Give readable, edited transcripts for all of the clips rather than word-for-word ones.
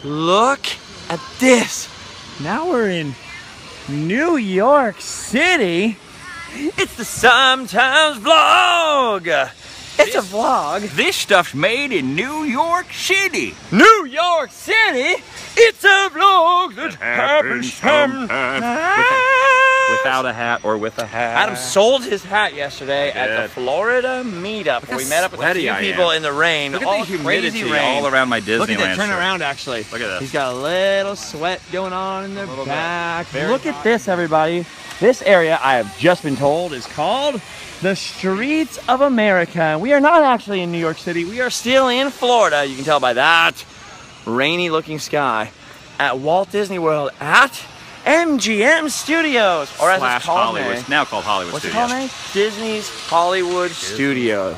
Look at this. Now we're in New York City. It's the Sometimes Vlog. It's a vlog. This stuff's made in New York City. New York City? It's a vlog that happens sometimes. Without a hat or with a hat. Adam sold his hat yesterday at the Florida meetup where we met up with a few people in the rain. Look at all the humidity crazy rain. all around my Disneyland. Look at that, turn around actually. Look at this. He's got a little sweat going on in the back. Look at this, everybody. This area, I have just been told, is called the Streets of America. We are not actually in New York City. We are still in Florida. You can tell by that rainy looking sky at Walt Disney World at MGM Studios, or as it's called now called Hollywood What's Studios. it called, Disney's Hollywood Studios.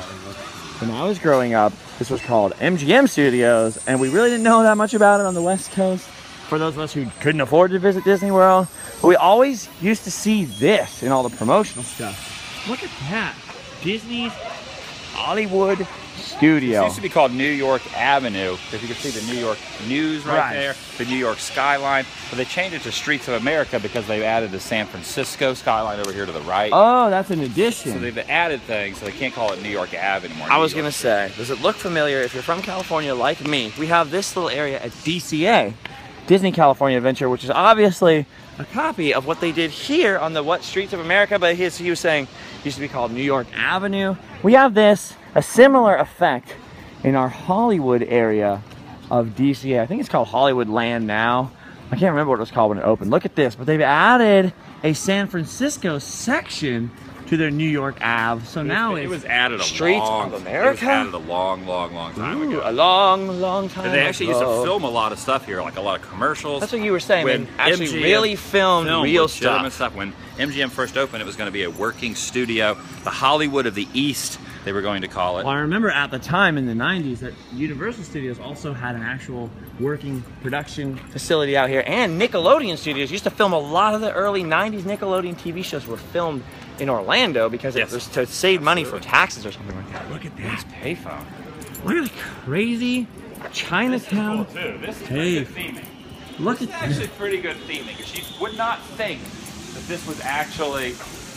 When I was growing up, this was called MGM Studios, and we really didn't know that much about it on the West Coast. For those of us who couldn't afford to visit Disney World, but we always used to see this in all the promotional stuff. Look at that, Disney's Hollywood Studio. It used to be called New York Avenue, because you can see the New York News right there, the New York skyline, but they changed it to Streets of America because they've added the San Francisco skyline over here to the right. Oh, that's an addition. So they've added things, so they can't call it New York Ave anymore. I was gonna say, does it look familiar? If you're from California like me, we have this little area at DCA, Disney California Adventure, which is obviously a copy of what they did here on the Streets of America, but he was saying it used to be called New York Avenue. We have this, a similar effect in our Hollywood area of DCA. I think it's called Hollywood Land now. I can't remember what it was called when it opened. Look at this, but they've added a San Francisco section to their New York Ave. So now it was added a Streets long, of America? It was added a long time ago. A long time And they actually ago. used to film a lot of stuff here, like a lot of commercials. That's what you were saying. When They actually MGM really filmed real legitimate stuff. When MGM first opened, it was going to be a working studio, the Hollywood of the East, they were going to call it. Well, I remember at the time in the 90s that Universal Studios also had an actual working production Facility out here, and Nickelodeon Studios used to film a lot of the early 90s Nickelodeon TV shows were filmed in Orlando because it was to save money for taxes or something like that. Look at that. Payphone. Look at the crazy Chinatown. This is cool too. This is Hey. pretty good theming. Look This is at actually pretty good theming, because you would not think that this was actually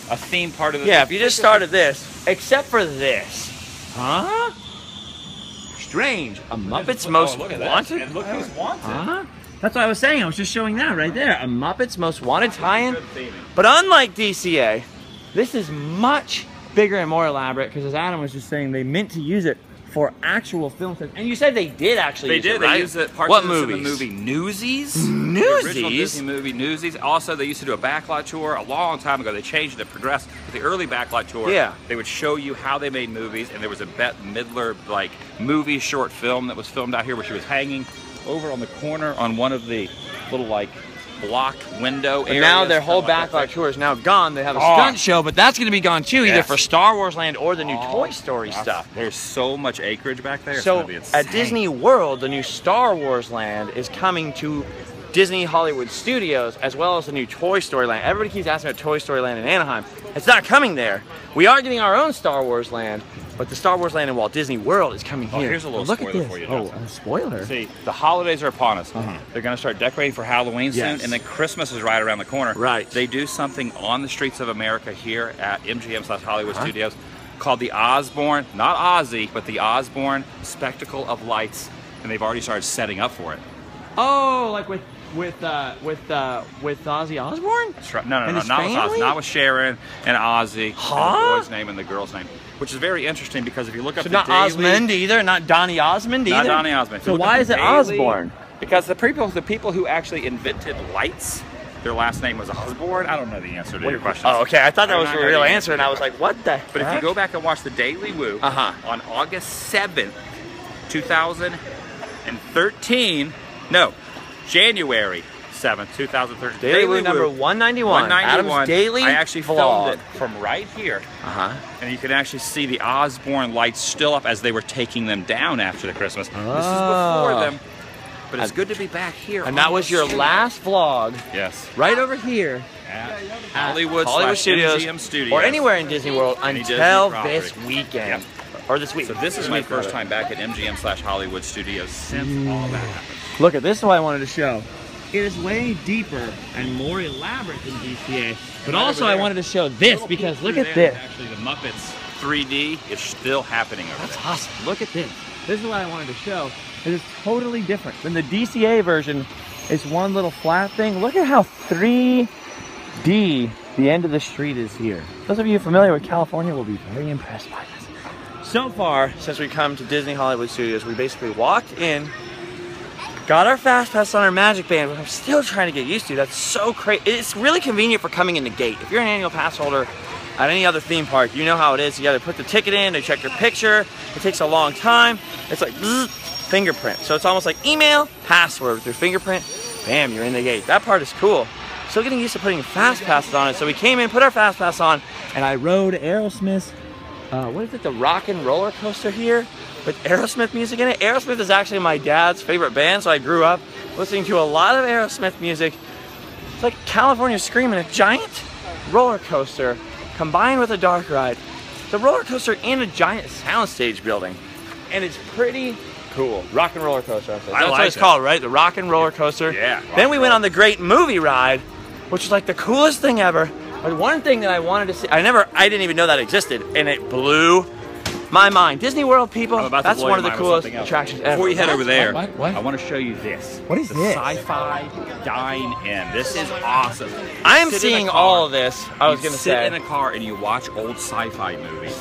a theme part of the. Yeah, if you just started this, except for this. Huh? Strange. A Muppets Most look at that. Wanted? And look who's wanted. Huh? That's what I was saying. I was just showing that right there. A Muppets Most Wanted tie-in. Good theming. But unlike DCA, This is much bigger and more elaborate because, as Adam was just saying, they meant to use it for actual film sets. and you said they did actually They use did. it, They right? used it. Parts What of this in movies? the movie Newsies. The original Newsies? Disney movie Newsies. Also, they used to do a backlot tour a long time ago. They changed it, progressed. With the early backlot tour, Yeah. they would show you how they made movies, and there was a Bette Midler like movie short film that was filmed out here where she was hanging over on the corner on one of the little like block window But areas. now their whole Something like backlot that. tour is now gone. They have a stunt show, but that's going to be gone too, either Yes. for Star Wars Land or the new Toy Story stuff. There's so much acreage back there. It's So gonna be insane. at Disney World, the new Star Wars Land is coming to Disney Hollywood Studios, as well as the new Toy Story Land. Everybody keeps asking about Toy Story Land in Anaheim. It's not coming there. We are getting our own Star Wars Land, but the Star Wars Land in Walt Disney World is coming here. Here's a little Look at spoiler this. for you. Oh, Justin. a spoiler. See, the holidays are upon us. They're going to start decorating for Halloween soon, Yes. and then Christmas is right around the corner. Right. They do something on the Streets of America here at MGM/Hollywood Studios called the Osborne, not Ozzy, but the Osborne Spectacle of Lights, and they've already started setting up for it. Oh, like with Ozzy Osbourne? That's right. No, And his not with Ozzy, family? not with Sharon and Ozzy, Huh? and the boy's name and the girl's name, which is very interesting because if you look up So the not daily, Osmond either, not Donny Osmond either. not Donny Osmond. If you So look why up is the it daily- Osborne? Because the people who actually invented lights, their last name was Osborne. I don't know the answer to your question. Oh, okay. I thought that I'm was not the gonna real answer answer, and I was like, what the But if you heck? go back and watch the Daily Woo on August 7th, 2013, no, January 7th, 2013. Daily Woo number 191. 191. Adam's daily I actually vlog. filmed it from right here. Uh-huh. And you can actually see the Osborne lights still up as they were taking them down after the Christmas. This is before them. But it's good to be back here. And that was your last vlog, Yes. right over here At at Hollywood Studios, MGM Studios. or anywhere in Disney World Any Disney until property. this weekend. Yep. or this week. So this is my first time back at MGM/Hollywood Studios since all that happened. Look at this is what I wanted to show. It is way deeper and more elaborate than DCA. But also I wanted to show this because look at this. Actually, the Muppets 3D is still happening over That's there. awesome. Look at this. This is what I wanted to show. It is totally different than the DCA version. It's one little flat thing. Look at how 3D the end of the street is here. Those of you familiar with California will be very impressed by this. So far, since we come to Disney Hollywood Studios, we basically walked in, got our fast pass on our Magic Band, which I'm still trying to get used to. That's so crazy. It's really convenient for coming in the gate. If you're an annual pass holder at any other theme park, you know how it is. You gotta put the ticket in, they check your picture. It takes a long time. It's like bzz, fingerprint. So it's almost like email, password with your fingerprint. Bam, you're in the gate. That part is cool. Still getting used to putting fast passes on it. So we came in, put our fast pass on, and I rode Aerosmith's, what is it, the rock and roller coaster here with Aerosmith music in it. Aerosmith is actually my dad's favorite band, so I grew up listening to a lot of Aerosmith music. It's like California Screaming, a giant roller coaster combined with a dark ride. It's a roller coaster in a giant soundstage building, and it's pretty cool. Rock and roller coaster. That's what it's called, right? The rock and roller coaster. Yeah. Then we went on the Great Movie Ride, which was like the coolest thing ever. But one thing that I wanted to see, I didn't even know that existed, and it blew my mind. Disney World, people, that's one of the coolest attractions ever. Before you head over there, What? I want to show you this. What is the this? Sci-Fi Dine-In. This is awesome. I'm Sit in seeing a car. all of this. I was You gonna sit say. in a car and you watch old sci-fi movies.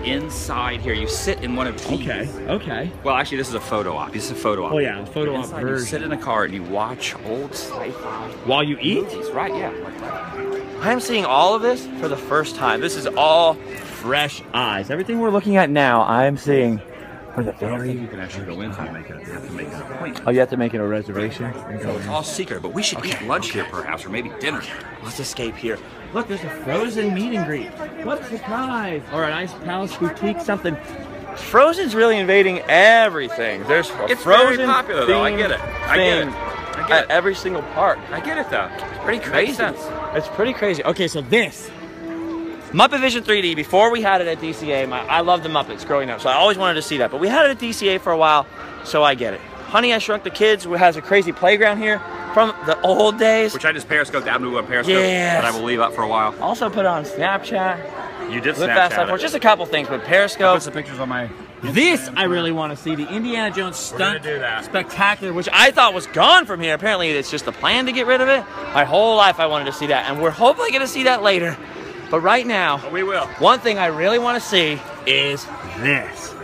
Inside here, you sit in one of these. Okay. Well, actually, this is a photo op. This is a photo op. Oh yeah, photo op Inside, you version. sit in a car and you watch old sci-fi While you eat? movies. Right? Yeah. I'm seeing all of this for the first time. This is all Fresh eyes. Everything we're looking at now, I'm seeing for the I don't think very. you can actually go into. You have to make an appointment. Oh, you have to make it a reservation. So it's all secret, but we should eat lunch here perhaps, or maybe dinner. let's escape here. Look, there's a Frozen meet and greet. What a surprise! Or a nice Palace boutique, something. Frozen's really invading everything. There's a It's Frozen very popular though. I themed get it. I get it. thing I get at it. every single park. I get it though. Pretty crazy. sense. It's pretty crazy. Okay, so this Muppet Vision 3D, before we had it at DCA, I love the Muppets growing up, so I always wanted to see that. But we had it at DCA for a while, so I get it. Honey, I Shrunk the Kids, who has a crazy playground here from the old days. Which I just periscoped out on Periscope, Yes. but I will leave up for a while. Also put it on Snapchat. You did With Fast Life Snapchat Force, it. just a couple things, but Periscope. Put some pictures on my. This I really want to see. The Indiana Jones stunt do that. spectacular, which Which I thought was gone from here. Apparently, it's just a plan to get rid of it. My whole life, I wanted to see that, and we're hopefully going to see that later. But right now, We will. one thing I really want to see is this.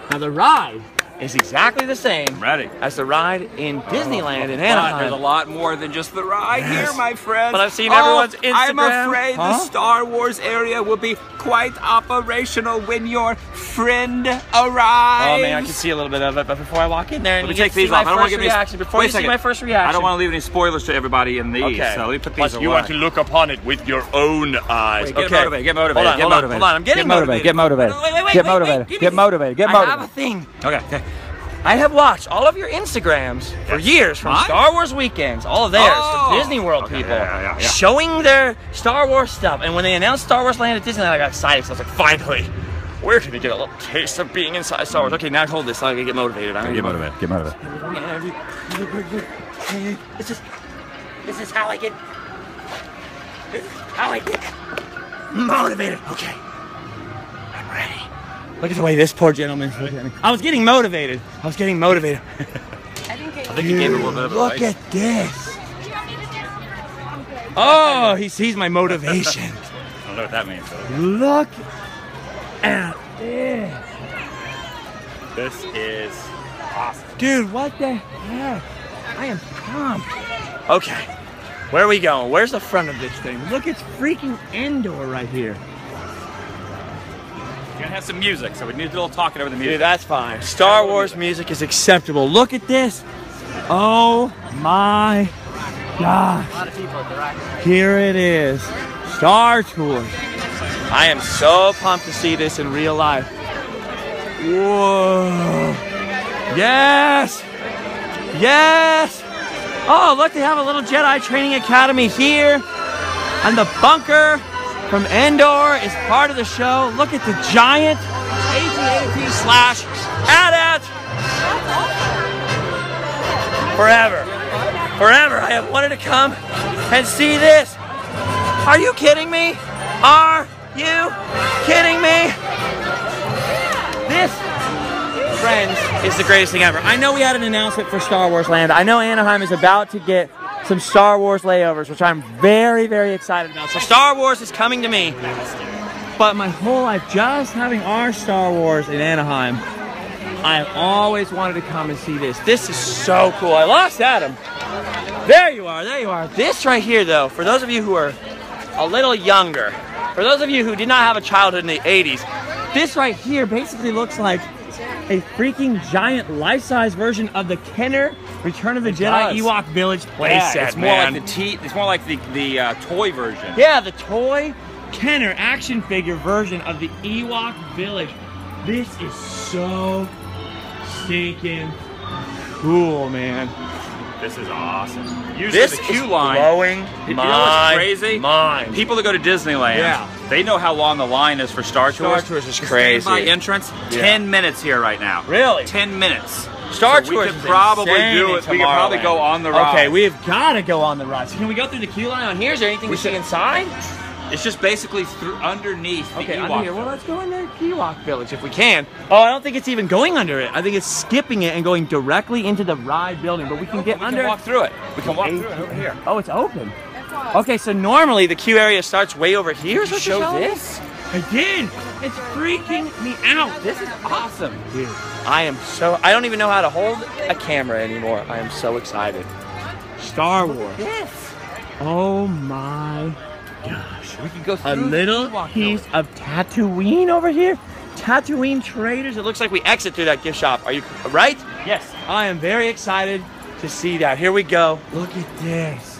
Now, the ride is exactly the same Ready. as the ride in Disneyland in But Anaheim. there's a lot more than just the ride here, my friend. But I've seen everyone's I'm Instagram. afraid the Huh? Star Wars area will be quite operational when your friend arrives. Oh man, I can see a little bit of it, but before I walk in there, and Let me you get take to see these my off. I don't want first to give reaction, me. before Wait you a see second. my first reaction, I don't want to leave any spoilers to everybody in these. Okay. So let me put these Plus, away. you want to look upon it with your own eyes. Wait, get okay. motivated, get motivated, Hold on, get hold on, motivated. hold on. I'm getting motivated. Get motivated. Wait, Get motivated. give me Get this. motivated. Get I have a motivated. thing. Okay. I have watched all of your Instagrams for years, from Mine? Star Wars weekends, all of theirs, Oh. the Disney World Okay, people, yeah. showing their Star Wars stuff. And when they announced Star Wars Land at Disneyland, I got excited. So I was like, finally, we're gonna get a little taste of being inside Star Wars. Okay, now hold this so I can get motivated. Get motivated. Get motivated. This is how I get motivated. Okay, I'm ready. Look at the way this poor gentleman's looking at me. I was getting motivated. I think you gave it a little bit of Look advice. at this. Oh, he sees my motivation. I don't know what that means. Though. Look at this. This is awesome. Dude, what the heck? I am pumped. Okay, where are we going? Where's the front of this thing? Look, it's freaking Endor right here. You're gonna have some music, so we need a little talking over the music. Dude, that's fine. Star Wars music is acceptable. Look at this. Oh my gosh. Here it is. Star Tours. I am so pumped to see this in real life. Whoa. Yes. Yes. Oh, look, they have a little Jedi Training Academy here. And the bunker from Endor is part of the show. Look at the giant AT&T/AT. Forever. Forever. I have wanted to come and see this. Are you kidding me? Are you kidding me? This, friends, is the greatest thing ever. I know we had an announcement for Star Wars Land. I know Anaheim is about to get some Star Wars layovers, which I'm very, very excited about. So Star Wars is coming to me. But my whole life, just having our Star Wars in Anaheim, I've always wanted to come and see this. This is so cool. I lost Adam. There you are, there you are. This right here, though, for those of you who are a little younger, for those of you who did not have a childhood in the 80s, this right here basically looks like a freaking giant life-size version of the Kenner Return of the Jedi Ewok Village playset. Yeah, it's more like the toy version. Yeah, the toy Kenner action figure version of the Ewok Village. This is so stinking cool, man. This is awesome. Usually This the queue is line, blowing you know what's crazy? mind. People that go to Disneyland, they know how long the line is for Star Tours. Star Tours is The crazy. standby entrance, 10 minutes here right now. Really? 10 minutes. Star So Tours we could is probably insane do in it. We could probably Tomorrowland. go on the ride. Okay, we've got to go on the ride. So can we go through the queue line on here? Is there anything we see inside? It's just basically underneath the Okay, Ewok. under here. Well, let's go in the Ewok Village if we can. Oh, I don't think it's even going under it. I think it's skipping it and going directly into the ride building. But we can get under. We can walk through it. We can walk through it over here. Oh, it's open. Okay, so normally the queue area starts way over here. So show this. I did. It's freaking me out. This is awesome, dude. I don't even know how to hold a camera anymore. I am so excited. Star Wars. Yes. Oh my gosh. We can go through A little piece of Tatooine over here. Tatooine Traders. It looks like we exit through that gift shop. Are you right? Yes. I am very excited to see that. Here we go. Look at this.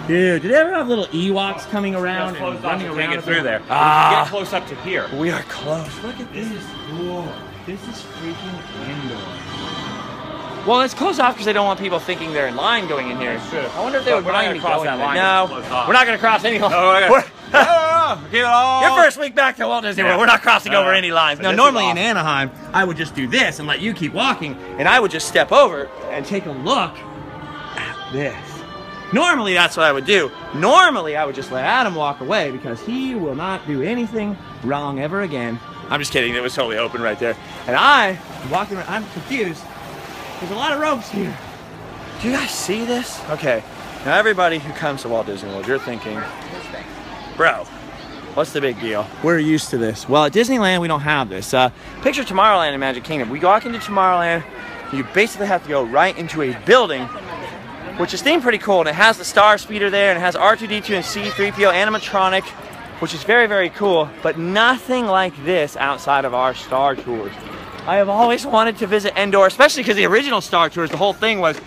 Dude, did they ever have little Ewoks coming around and running around? Get through there. Ah. Get close up to here. We are close. Look at this. Cool. This is freaking indoor. Well, it's closed off because they don't want people thinking they're in line going in here. I wonder if they would mind me going in there. No, we're not going to cross any line. Your first week back to Walt Disney World, we're not crossing over any lines. Now, normally in Anaheim, I would just do this and let you keep walking, and I would just step over and take a look at this. Normally, that's what I would do. Normally, I would just let Adam walk away because he will not do anything wrong ever again. I'm just kidding. It was totally open right there. And I'm walking around. I'm confused. There's a lot of ropes here. Do you guys see this? Okay. Now, everybody who comes to Walt Disney World, you're thinking, bro, what's the big deal? We're used to this. Well, at Disneyland, we don't have this. Picture Tomorrowland and Magic Kingdom. We walk into Tomorrowland, you basically have to go right into a building, which is themed pretty cool, and it has the Star Speeder there, and it has R2-D2 and C-3PO animatronic, which is very, very cool, but nothing like this outside of our Star Tours. I have always wanted to visit Endor, especially because the original Star Tours, the whole thing was,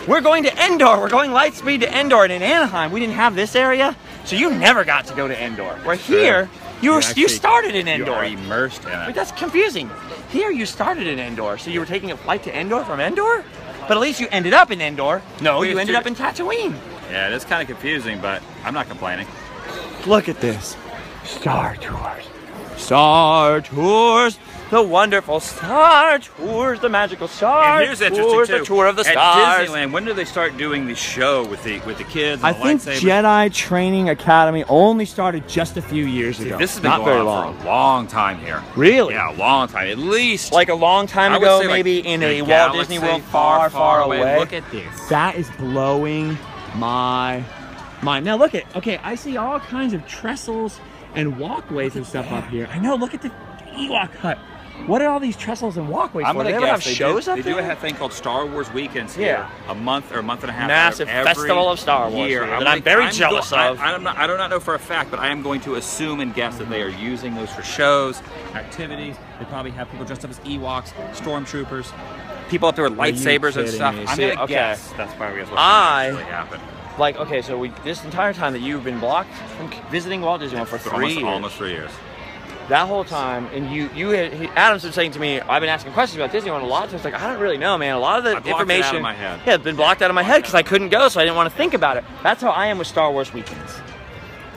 we're going to Endor, we're going light speed to Endor, and in Anaheim, we didn't have this area, so you never got to go to Endor. Where here, you started in Endor. You are immersed in it. But that's confusing. Here, you started in Endor, so you were taking a flight to Endor from Endor? But at least you ended up in Endor. No, you ended up in Tatooine. Yeah, it is kind of confusing, but I'm not complaining. Look at this. Star Tours. Star Tours. The wonderful Star Tours. The magical Star Tours. The tour of the stars. At Disneyland, when do they start doing the show with the kids and I the think lightsabers? Jedi Training Academy only started just a few years ago. This has been not going very on long. for a long time here. Really? Yeah, a long time. At least Like a long time I would ago, say, like, maybe in a Walt galaxy Disney World far, far away. Look at this. That is blowing my mind. Now look at, okay, I see all kinds of trestles and walkways and stuff up here. I know, look at the Ewok hut. What are all these trestles and walkways I'm for? gonna Do they ever have guess shows up they there? do a thing called Star Wars Weekends here, a month or a month and a half. Massive every festival of Star Wars year. that I'm very jealous of. I do not know for a fact, but I am going to assume and guess that they are using those for shows, activities. They probably have people dressed up as Ewoks, stormtroopers, people up there with lightsabers and stuff. me? I'm See, gonna okay. guess that's probably what's actually happened. Like, okay, so this entire time that you've been blocked from visiting Walt Disney World for 3 years. Almost 3 years. That whole time, and Adam's been saying to me, I've been asking questions about Disney World a lot, so it's like, I don't really know, man. A lot of the information, it out of my head. Yeah, it's been blocked out of my head because I couldn't go, so I didn't want to think about it. That's how I am with Star Wars weekends.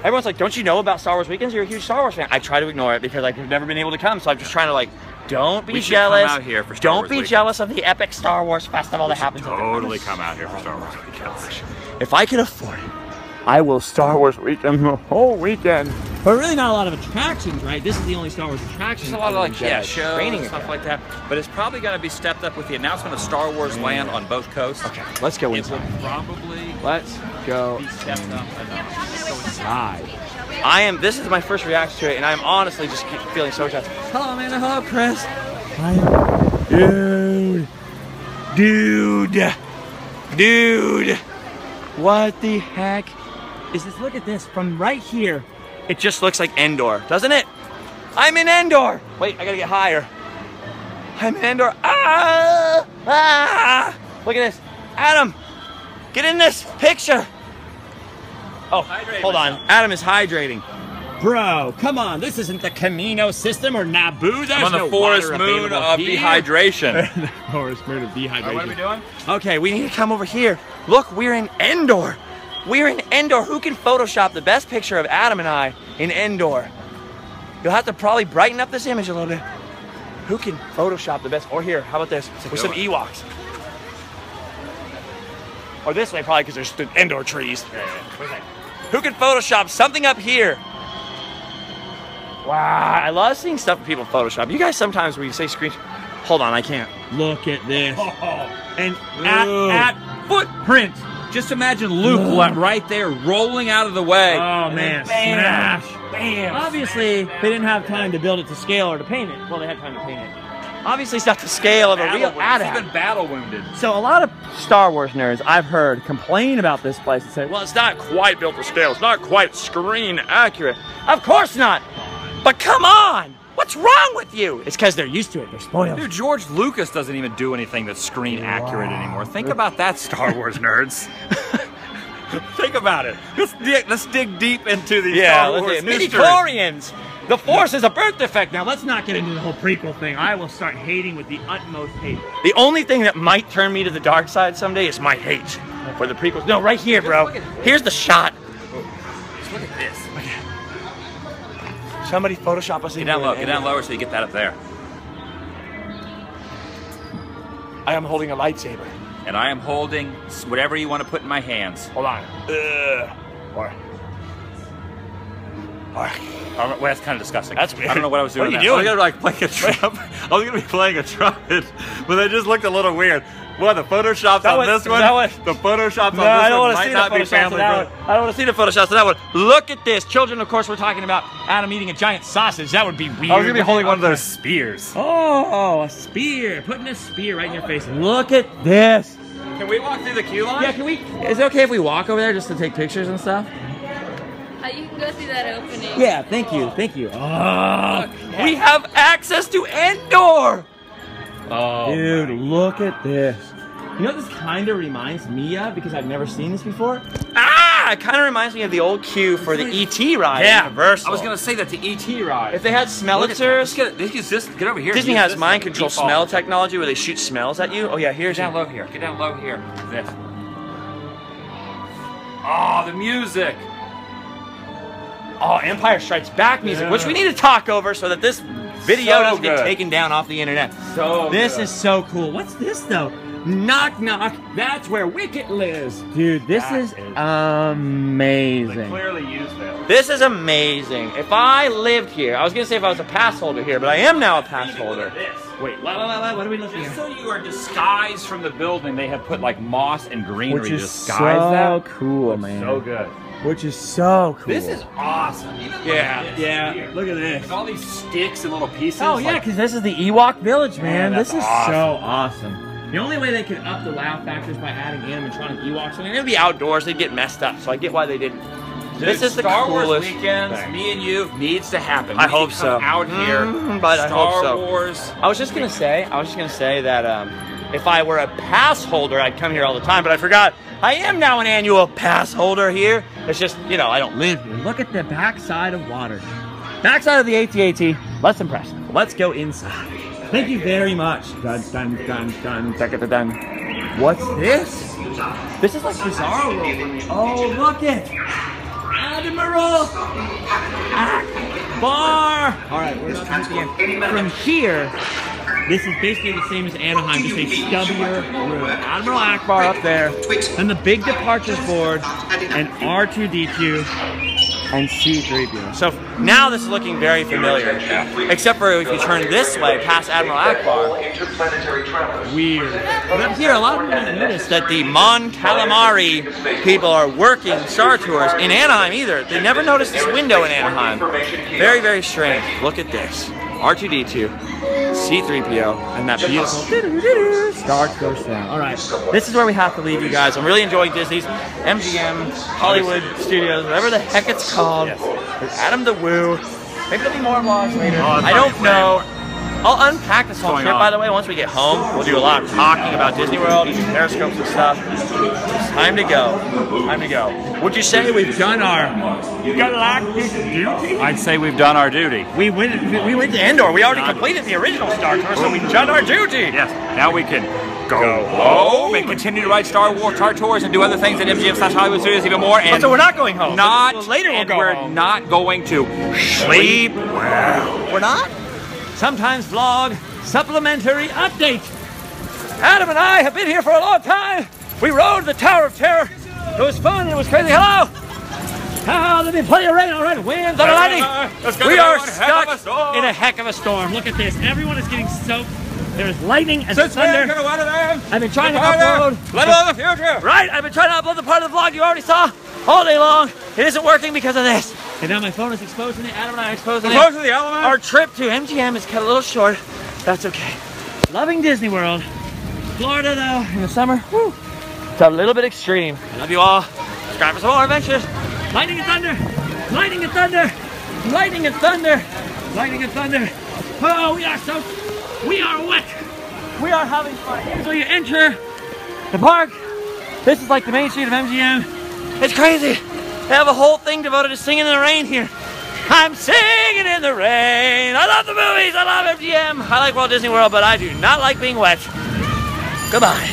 Everyone's like, don't you know about Star Wars weekends? You're a huge Star Wars fan. I try to ignore it because like, I've never been able to come. So I'm just trying to like, don't be jealous. Come out here for Star don't Wars be weekend. jealous of the epic Star Wars festival that happens. Totally come out here for Star Wars weekend. If I can afford it, I will Star Wars weekend the whole weekend. But really not a lot of attractions, right? This is the only Star Wars attraction. There's a lot of like, Jedi shows training and stuff like that. But it's probably going to be stepped up with the announcement of Star Wars Land on both coasts. Okay, let's go It inside. will probably Let's go be stepped up enough. Go inside. this is my first reaction to it, and I'm honestly just feeling so jazzed. Hello, Amanda. Hello, Chris. Dude, what the heck? Is this? Look at this from right here. It just looks like Endor, doesn't it? I'm in Endor. Wait, I gotta get higher. I'm in Endor. Ah! Look at this. Adam, get in this picture. Oh, hold on. Adam is hydrating. Bro, come on. This isn't the Camino system or Naboo. There's I'm on the no forest water moon available of here. dehydration. Forest moon of dehydration. What are we doing? Okay, we need to come over here. Look, we're in Endor. We're in Endor. Who can Photoshop the best picture of Adam and I in Endor? You'll have to probably brighten up this image a little bit. Who can Photoshop the best? Or here, how about this? With some Ewoks. Or this way, probably, because there's the Endor trees. Who can Photoshop something up here? Wow, I love seeing stuff that people Photoshop. You guys sometimes when you say screen... Hold on, I can't. Look at this. And at footprint. Just imagine Luke right there rolling out of the way. Oh, And man. then bam, Smash. bam. Obviously, they didn't have time to build it to scale or to paint it. Well, they had time to paint it. Obviously, it's not the scale of a real AT-AT. Even battle wounded. So a lot of Star Wars nerds I've heard complain about this place and say, well, it's not quite built to scale. It's not quite screen accurate. Of course not. But come on. What's wrong with you? It's because they're used to it. They're spoiled. Dude, George Lucas doesn't even do anything that's screen accurate anymore. Think about that, Star Wars nerds. Think about it. Let's dig deep into these Star Wars mysteries. Midi-chlorians. The Force is a birth defect. Now, let's not get into the whole prequel thing. I will start hating with the utmost hate. The only thing that might turn me to the dark side someday is my hate for the prequels. No, right here, bro. Here's the shot. Just look at this. Somebody Photoshop us in. Get down low. Get down lower so you get that up there. I am holding a lightsaber. And I am holding whatever you want to put in my hands. Hold on. Well, that's kind of disgusting. That's weird. I don't know what I was doing. What are you doing? I was gonna like play a trumpet. I was gonna be playing a trumpet, but they just looked a little weird. What, the photoshops on this one? The photoshops on this one might not be family friendly. I don't want to see the photoshops of that one. Look at this. Children, of course, we're talking about Adam eating a giant sausage. That would be weird. I was gonna be holding one of those spears. Oh, a spear. Putting a spear right in your face. Look at this. Can we walk through the queue line? Yeah, can we? Is it okay if we walk over there just to take pictures and stuff? You can go through that opening. Yeah, thank you. Thank you. Oh, We have access to Endor. Oh, dude, look at this. You know what this kind of reminds me of, because I've never seen this before? It kind of reminds me of the old queue for the ET ride. yeah. Universal. I was gonna say that the ET ride. If they had smellitzers. Get over here. Disney Use has this mind thing. control Default. smell technology where they shoot smells at you. Oh yeah, here's Get down low here. Get down low here. This. Oh, the music. Oh, Empire Strikes Back music, which we need to talk over so that this video So doesn't get good. taken down off the internet. So This good. is so cool. What's this, though? Knock, knock. That's where Wicket lives. Dude, this That is is- They amazing. clearly used it. This is amazing. If I lived here, I was gonna say if I was a pass holder here, but I am now a pass holder. Wait, what are we looking Just at? so you are disguised from the building, they have put like moss and greenery Which to is disguise so that. cool, man. So good. Which is so cool. This is awesome. Even look at this here. Look at this. Like all these sticks and little pieces. Oh, yeah, like, because this is the Ewok Village, man. Man, This that's is awesome. so awesome. The only way they could up the wow factor is by adding animatronic Ewoks. I mean, it'd be outdoors, they'd get messed up, so I get why they didn't. dude, This is the Star Wars coolest weekends. thing. Me and you needs to happen. I We need hope to so. come out here. But I Star hope so. Wars. I was just gonna say that if I were a pass holder, I'd come here all the time, but I forgot I am now an annual pass holder here. It's just, you know, I don't live here. Look at the backside of water. Backside of the AT-AT. Less impressive. Let's go inside. Thank you very much. Dun, dun, dun, dun. Dun. What's this? This is like Bizarro World. Oh, look it. Admiral Akbar. All right, where's MGM? From here, this is basically the same as Anaheim, just a stubbier room. Admiral Akbar up there, and the big departures board, and R2-D2, and C-3PO. So now this is looking very familiar, except for if you turn this way past Admiral Akbar. Weird. But up here, a lot of people haven't noticed that the Mon Calamari people are working Star Tours in Anaheim either. They never noticed this window in Anaheim. Very, very strange. Look at this. R2-D2, C-3PO, and that beautiful Star Tours sound. All right, this is where we have to leave you guys. I'm really enjoying Disney's MGM, Hollywood Studios, whatever the heck it's called. With Adam the Woo. Maybe there'll be more vlogs later. I don't know. I'll unpack this whole trip, by the way, once we get home. We'll do a lot of talking about Disney World and periscopes and stuff. It's time to go. Time to go. Would you say we've done our galactic duty? I'd say we've done our duty. We went to Endor. We already completed the original Star Tour, so we've done our duty. Yes. Now we can go home and continue to ride Star Tours and do other things at MGM/Hollywood Studios even more. And so we're not going home. Later we'll go home. We're not going to sleep well. We're not? Sometimes vlog, supplementary update. Adam and I have been here for a long time. We rode the Tower of Terror. It was fun, it was crazy. Hello! There's been plenty of rain already, winds, thunder, lightning. We are stuck in a heck of a storm. Look at this, everyone is getting soaked. There's lightning and thunder. I've been trying to upload. Let it the future. Right, I've been trying to upload the part of the vlog you already saw all day long. It isn't working because of this. And now my phone is exposing it. Adam and I are exposing it. Exposed to the element. Our trip to MGM is cut a little short. That's okay. Loving Disney World. Florida, though, in the summer, whew, it's a little bit extreme. I love you all. Subscribe for some more adventures. Lightning and thunder. Lightning and thunder. Lightning and thunder. Lightning and thunder. Oh, we are soaked. We are wet. We are having fun. So you enter the park. This is like the main street of MGM. It's crazy. They have a whole thing devoted to singing in the rain here. I'm singing in the rain. I love the movies. I love MGM. I like Walt Disney World, but I do not like being wet. Goodbye.